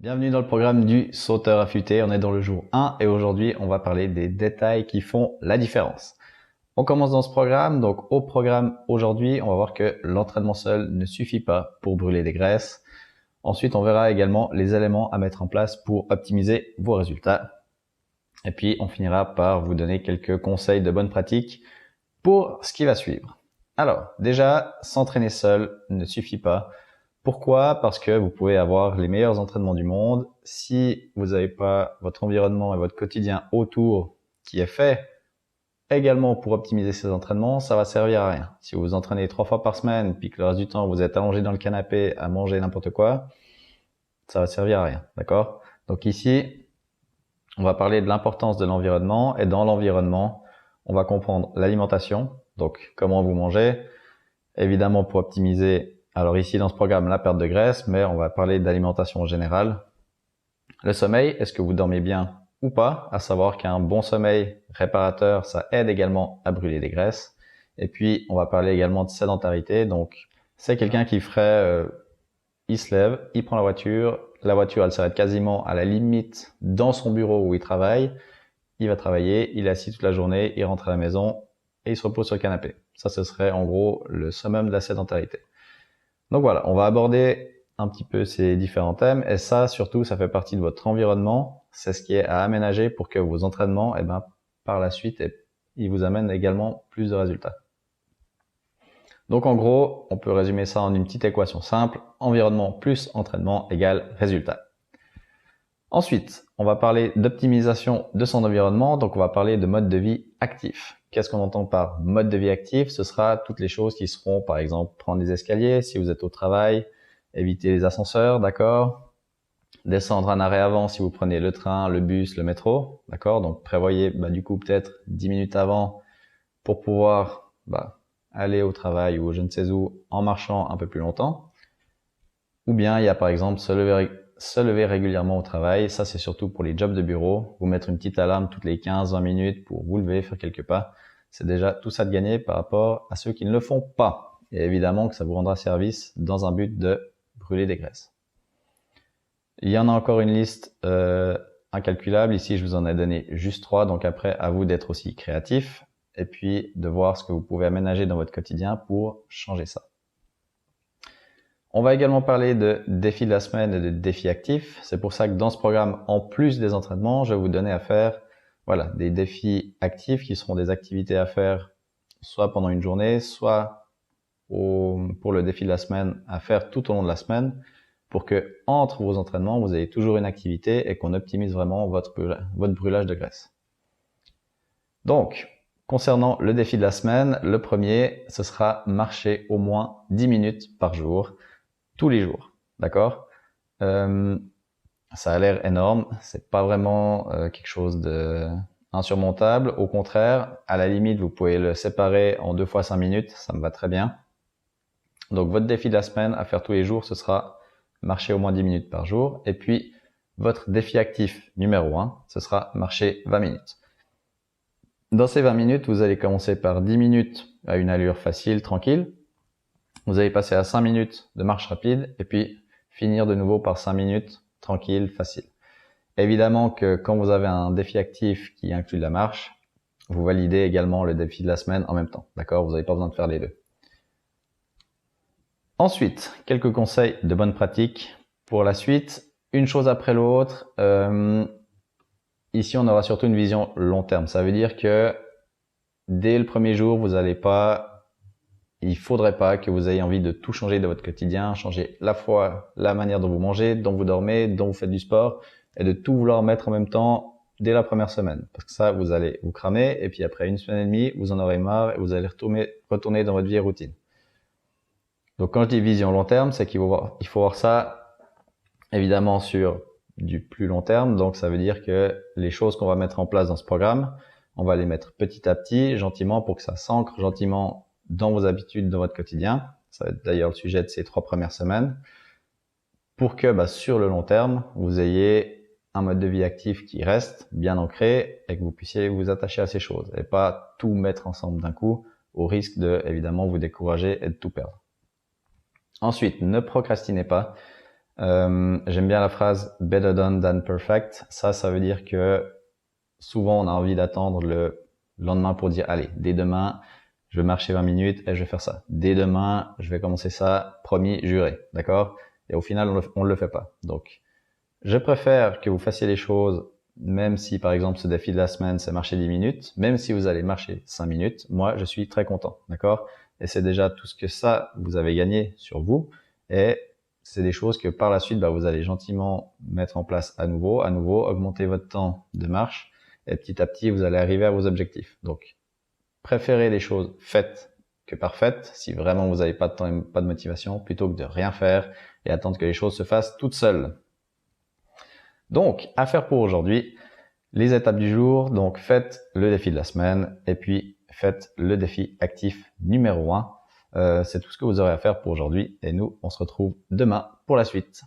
Bienvenue dans le programme du sauteur affûté. On est dans le jour 1 et aujourd'hui on va parler des détails qui font la différence. On commence dans ce programme. Donc au programme aujourd'hui, on va voir que l'entraînement seul ne suffit pas pour brûler des graisses. Ensuite, on verra également les éléments à mettre en place pour optimiser vos résultats. Et puis on finira par vous donner quelques conseils de bonne pratique pour ce qui va suivre. Alors déjà, s'entraîner seul ne suffit pas. Pourquoi? Parce que vous pouvez avoir les meilleurs entraînements du monde. Si vous n'avez pas votre environnement et votre quotidien autour qui est fait également pour optimiser ces entraînements, ça va servir à rien. Si vous vous entraînez 3 fois par semaine, puis que le reste du temps vous êtes allongé dans le canapé à manger n'importe quoi, ça va servir à rien, d'accord? Donc ici, on va parler de l'importance de l'environnement et dans l'environnement, on va comprendre l'alimentation, donc comment vous mangez, évidemment pour optimiser. Alors ici dans ce programme, la perte de graisse, mais on va parler d'alimentation en général. Le sommeil, est-ce que vous dormez bien ou pas? À savoir qu'un bon sommeil réparateur, ça aide également à brûler des graisses. Et puis, on va parler également de sédentarité. Donc, c'est quelqu'un qui ferait, il se lève, il prend la voiture elle s'arrête quasiment à la limite dans son bureau où il travaille. Il va travailler, il est assis toute la journée, il rentre à la maison et il se repose sur le canapé. Ça, ce serait en gros le summum de la sédentarité. Donc voilà, on va aborder un petit peu ces différents thèmes et ça, surtout, ça fait partie de votre environnement. C'est ce qui est à aménager pour que vos entraînements, par la suite, ils vous amènent également plus de résultats. Donc en gros, on peut résumer ça en une petite équation simple. Environnement plus entraînement égale résultat. Ensuite, on va parler d'optimisation de son environnement. Donc on va parler de mode de vie actif. Qu'est-ce qu'on entend par mode de vie actif? Ce sera toutes les choses qui seront, par exemple, prendre les escaliers si vous êtes au travail, éviter les ascenseurs, d'accord? Descendre un arrêt avant si vous prenez le train, le bus, le métro, d'accord? Donc prévoyez du coup peut-être 10 minutes avant pour pouvoir aller au travail ou je ne sais où en marchant un peu plus longtemps. Ou bien il y a par exemple se lever régulièrement au travail. Ça, c'est surtout pour les jobs de bureau. Vous mettre une petite alarme toutes les 15-20 minutes pour vous lever, faire quelques pas. C'est déjà tout ça de gagner par rapport à ceux qui ne le font pas. Et évidemment que ça vous rendra service dans un but de brûler des graisses. Il y en a encore une liste incalculable. Ici, je vous en ai donné juste 3. Donc après, à vous d'être aussi créatif et puis de voir ce que vous pouvez aménager dans votre quotidien pour changer ça. On va également parler de défis de la semaine et de défis actifs. C'est pour ça que dans ce programme, en plus des entraînements, je vais vous donner à faire des défis actifs qui seront des activités à faire soit pendant une journée, soit pour le défi de la semaine à faire tout au long de la semaine pour que entre vos entraînements, vous ayez toujours une activité et qu'on optimise vraiment votre brûlage de graisse. Donc, concernant le défi de la semaine, le premier, ce sera marcher au moins 10 minutes par jour. Tous les jours, d'accord? Ça a l'air énorme, c'est pas vraiment quelque chose de insurmontable. Au contraire, à la limite, vous pouvez le séparer en 2 fois 5 minutes, ça me va très bien. Donc votre défi de la semaine à faire tous les jours, ce sera marcher au moins 10 minutes par jour. Et puis, votre défi actif numéro 1, ce sera marcher 20 minutes. Dans ces 20 minutes, vous allez commencer par 10 minutes à une allure facile, tranquille. Vous allez passer à 5 minutes de marche rapide et puis finir de nouveau par 5 minutes tranquille, facile. Évidemment que quand vous avez un défi actif qui inclut la marche, vous validez également le défi de la semaine en même temps. D'accord? Vous n'avez pas besoin de faire les deux. Ensuite, quelques conseils de bonne pratique pour la suite. Une chose après l'autre. Ici, on aura surtout une vision long terme. Ça veut dire que dès le premier jour, il faudrait pas que vous ayez envie de tout changer de votre quotidien, changer à la fois la manière dont vous mangez, dont vous dormez, dont vous faites du sport, et de tout vouloir mettre en même temps dès la première semaine. Parce que ça, vous allez vous cramer, et puis après 1 semaine et demie, vous en aurez marre, et vous allez retourner dans votre vieille routine. Donc quand je dis vision long terme, c'est qu'il faut voir ça, évidemment, sur du plus long terme. Donc ça veut dire que les choses qu'on va mettre en place dans ce programme, on va les mettre petit à petit, gentiment, pour que ça s'ancre gentiment dans vos habitudes, dans votre quotidien. Ça va être d'ailleurs le sujet de ces 3 premières semaines. Pour que sur le long terme, vous ayez un mode de vie actif qui reste bien ancré et que vous puissiez vous attacher à ces choses et pas tout mettre ensemble d'un coup au risque de, évidemment, vous décourager et de tout perdre. Ensuite, ne procrastinez pas. J'aime bien la phrase better done than perfect. Ça veut dire que souvent on a envie d'attendre le lendemain pour dire allez, dès demain, je vais marcher 20 minutes et je vais faire ça. Dès demain, je vais commencer ça, promis, juré, d'accord? Et au final, on le fait pas. Donc, je préfère que vous fassiez les choses, même si par exemple ce défi de la semaine c'est marcher 10 minutes, même si vous allez marcher 5 minutes, moi je suis très content, d'accord? Et c'est déjà tout ce que ça vous avez gagné sur vous, et c'est des choses que par la suite vous allez gentiment mettre en place à nouveau, augmenter votre temps de marche, et petit à petit vous allez arriver à vos objectifs. Donc préférez les choses faites que parfaites, si vraiment vous n'avez pas de temps et pas de motivation, plutôt que de rien faire et attendre que les choses se fassent toutes seules. Donc, à faire pour aujourd'hui, les étapes du jour. Donc, faites le défi de la semaine et puis faites le défi actif numéro 1. C'est tout ce que vous aurez à faire pour aujourd'hui et nous, on se retrouve demain pour la suite.